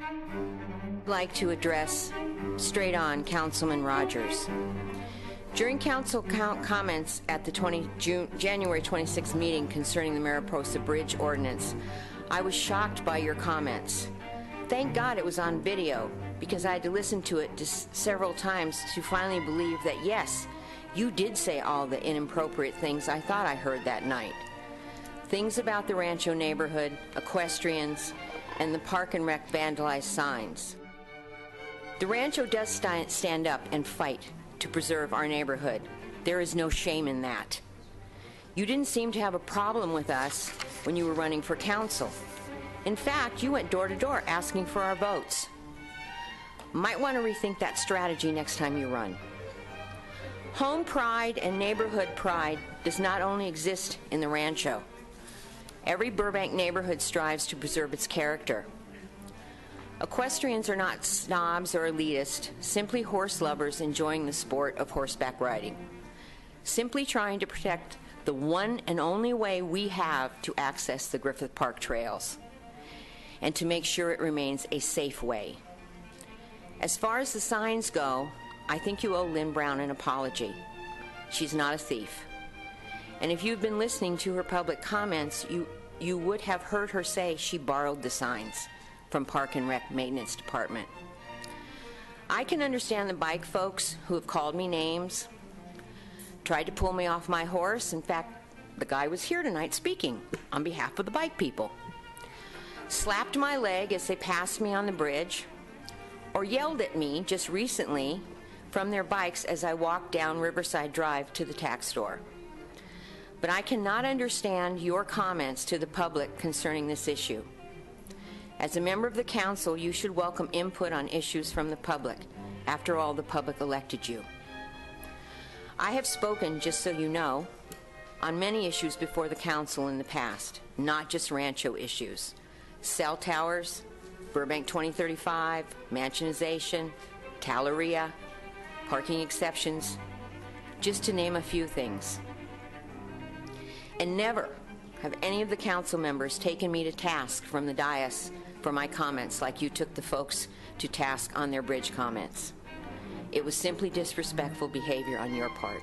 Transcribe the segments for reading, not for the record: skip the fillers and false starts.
I'd like to address straight on Councilman Rogers. During council comments at the January 26th meeting concerning the Mariposa Bridge ordinance, I was shocked by your comments. Thank God it was on video, because I had to listen to it several times to finally believe that, yes, you did say all the inappropriate things I thought I heard that night. Things about the Rancho neighborhood, equestrians, and the Park and Rec vandalized signs. The Rancho does stand up and fight to preserve our neighborhood. There is no shame in that. You didn't seem to have a problem with us when you were running for council. In fact, you went door to door asking for our votes. Might want to rethink that strategy next time you run. Home pride and neighborhood pride does not only exist in the Rancho. Every Burbank neighborhood strives to preserve its character. Equestrians are not snobs or elitist, simply horse lovers enjoying the sport of horseback riding. Simply trying to protect the one and only way we have to access the Griffith Park trails, and to make sure it remains a safe way. As far as the signs go, I think you owe Lynn Brown an apology. She's not a thief. And if you've been listening to her public comments, you would have heard her say she borrowed the signs from Park and Rec Maintenance Department. I can understand the bike folks who have called me names, tried to pull me off my horse. In fact, the guy was here tonight speaking on behalf of the bike people. Slapped my leg as they passed me on the bridge, or yelled at me just recently from their bikes as I walked down Riverside Drive to the tax store. But I cannot understand your comments to the public concerning this issue. As a member of the council, you should welcome input on issues from the public. After all, the public elected you. I have spoken, just so you know, on many issues before the council in the past, not just Rancho issues. Cell towers, Burbank 2035, mansionization, Talleria, parking exceptions, just to name a few things. And never have any of the council members taken me to task from the dais for my comments like you took the folks to task on their bridge comments. It was simply disrespectful behavior on your part.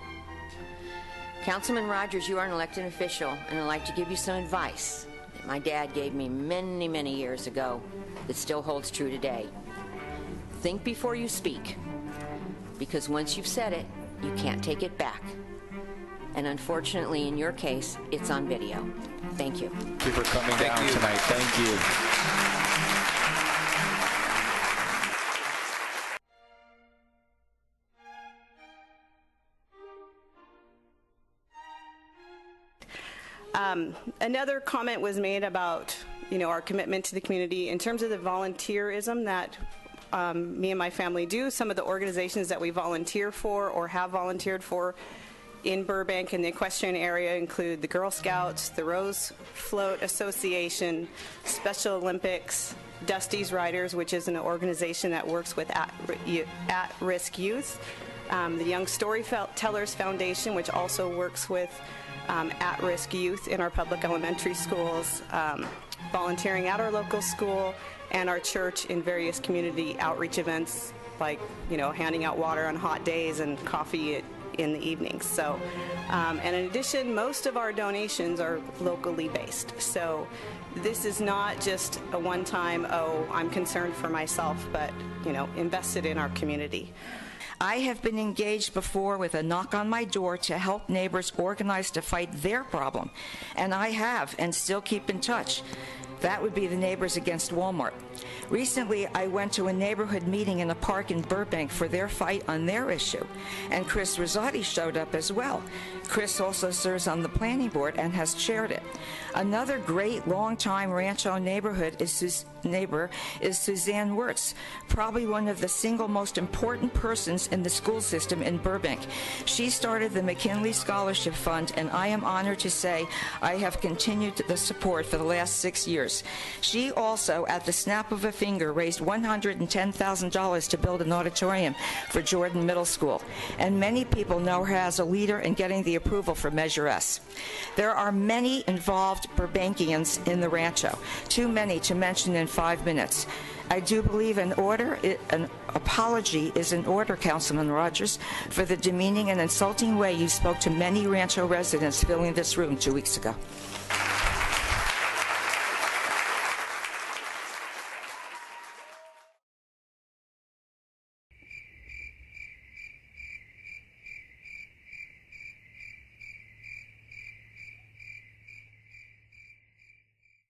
Councilman Rogers, you are an elected official, and I'd like to give you some advice that my dad gave me many, many years ago that still holds true today. Think before you speak, because once you've said it, you can't take it back. And unfortunately, in your case, it's on video. Thank you. Thank you for coming down tonight. Thank you. Another comment was made about, our commitment to the community in terms of the volunteerism that me and my family do. Some of the organizations that we volunteer for or have volunteered for in Burbank and the equestrian area include the Girl Scouts, the Rose Float Association, Special Olympics, Dusty's Riders, which is an organization that works with at-risk youth, the Young Storytellers Foundation, which also works with at-risk youth in our public elementary schools, volunteering at our local school, and our church in various community outreach events like, handing out water on hot days and coffee in the evenings. So, and in addition, most of our donations are locally based. So this is not just a one-time, I'm concerned for myself, but, invested in our community. I have been engaged before with a knock on my door to help neighbors organize to fight their problem, and I have and still keep in touch. That would be the Neighbors Against Walmart. Recently, I went to a neighborhood meeting in a park in Burbank for their fight on their issue, and Chris Rosati showed up as well. Chris also serves on the planning board and has chaired it. Another great longtime Rancho neighbor is Suzanne Wirtz, probably one of the single most important persons in the school system in Burbank. She started the McKinley Scholarship Fund, and I am honored to say I have continued the support for the last 6 years. years. She also, at the snap of a finger, raised $110,000 to build an auditorium for Jordan Middle School. And many people know her as a leader in getting the approval for Measure S. There are many involved Burbankians in the Rancho, too many to mention in 5 minutes. I do believe an apology is in order, Councilman Rogers, for the demeaning and insulting way you spoke to many Rancho residents filling this room 2 weeks ago.